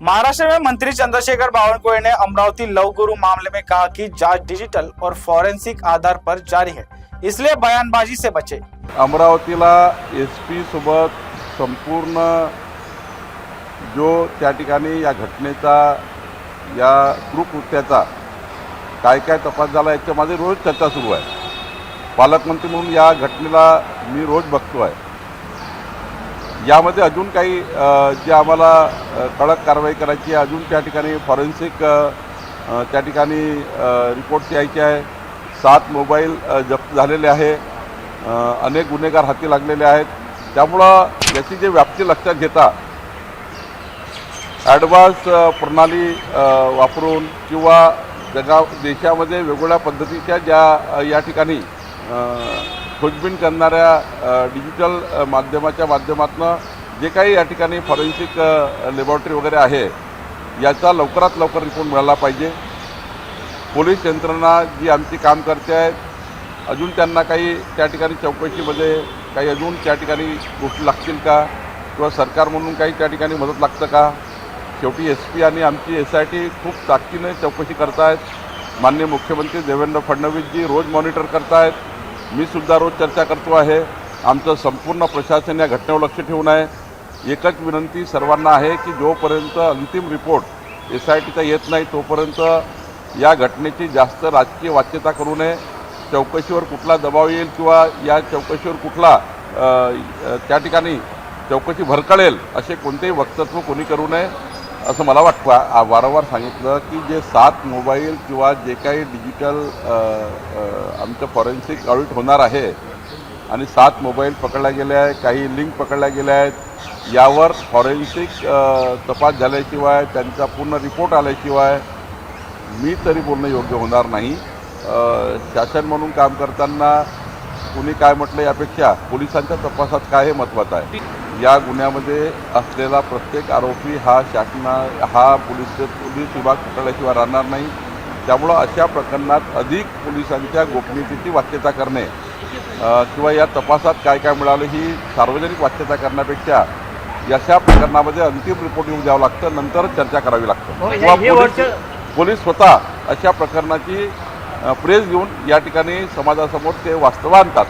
महाराष्ट्र में मंत्री चंद्रशेखर बावनकुळे ने अमरावती लव गुरु मामले में कहा कि जांच डिजिटल और फॉरेंसिक आधार पर जारी है, इसलिए बयानबाजी से बचे। अमरावतीला एसपी सोबत संपूर्ण जो त्या ठिकाणी या घटनेचा या कृत्याचा काय काय तपास झाला याच्या माझी रोज चर्चा सुरू आहे। पालकमंत्री म्हणून या घटनेला मी रोज बघतो आहे। यामध्ये अजून काही जे आम्हाला कडक कारवाई करायची आहे, अजून त्या ठिकाणी फॉरेन्सिक त्या ठिकाणी रिपोर्ट्स यायचे आहे। 7 मोबाईल जप्त झालेले आहे, अनेक गुन्हेगार हाती लागलेले आहेत। त्यामुळे याची जे व्याप्ती लक्षात घेता ॲडव्हान्स प्रणाली वापरून किंवा देशामध्ये वेगवेगळ्या पद्धतीच्या ज्या या ठिकाणी खोजबीन करणाऱ्या डिजिटल माध्यमाच्या माध्यमातून जे काही या ठिकाणी फॉरेन्सिक लॅबोरेटरी वगैरे आहे याचा लवकरात लवकर रिपोर्ट मिळाला पाहिजे। पोलीस यंत्रणा जी आमची काम करते आहे, अजून त्यांना काही त्या ठिकाणी चौकशीमध्ये काही अजून त्या ठिकाणी गोष्टी लागतील का किंवा सरकार म्हणून काही त्या ठिकाणी मदत लागतं का? शेवटी एसपी आणि आमची SIT खूप ताकदीने चौकशी करतायत। माननीय मुख्यमंत्री देवेंद्र फडणवीसजी रोज मॉनिटर करतायत, मी सुद्धा रोज चर्चा करतो आहे। आमचं संपूर्ण प्रशासन या घटनेवर लक्ष ठेवून आहे। एकच विनंती सर्वांना आहे की जोपर्यंत अंतिम रिपोर्ट SITचा येत नाही तोपर्यंत या घटनेची जास्त राजकीय वाच्यता करू नये। चौकशीवर कुठला दबाव येईल किंवा या चौकशीवर कुठला त्या ठिकाणी चौकशी भरकळेल असे कोणतेही वक्तव्य कोणी करू नये असं मला वाटतं। वारंवार सांगितलं की जे 7 मोबाईल किंवा जे काही डिजिटल आमचं फॉरेन्सिक ऑडिट होणार आहे आणि 7 मोबाईल पकडल्या गेले आहे, काही लिंक पकडल्या गेल्या आहेत, यावर फॉरेन्सिक तपास झाल्याशिवाय त्यांचा पूर्ण रिपोर्ट आल्याशिवाय मी तरी बोलणं योग्य होणार नाही। शासन म्हणून काम करताना कुणी काय म्हटलं यापेक्षा पोलिसांच्या तपासात काय हे महत्त्वाचं आहे। या गुन्ह्यामध्ये असलेला प्रत्येक आरोपी हा पोलीस विभाग पकडल्याशिवाय राहणार नाही। त्यामुळं अशा प्रकरणात अधिक पोलिसांच्या गोपनीयतेची वाच्यता करणे किंवा या तपासात काय काय मिळालं ही सार्वजनिक वाच्यता करण्यापेक्षा अशा प्रकरणामध्ये अंतिम रिपोर्ट येऊन द्यावं लागतं, नंतर चर्चा करावी लागतं। पोलीस स्वतः अशा प्रकरणाची प्रेस घेऊन या ठिकाणी समाजासमोर ते वास्तव आणतात।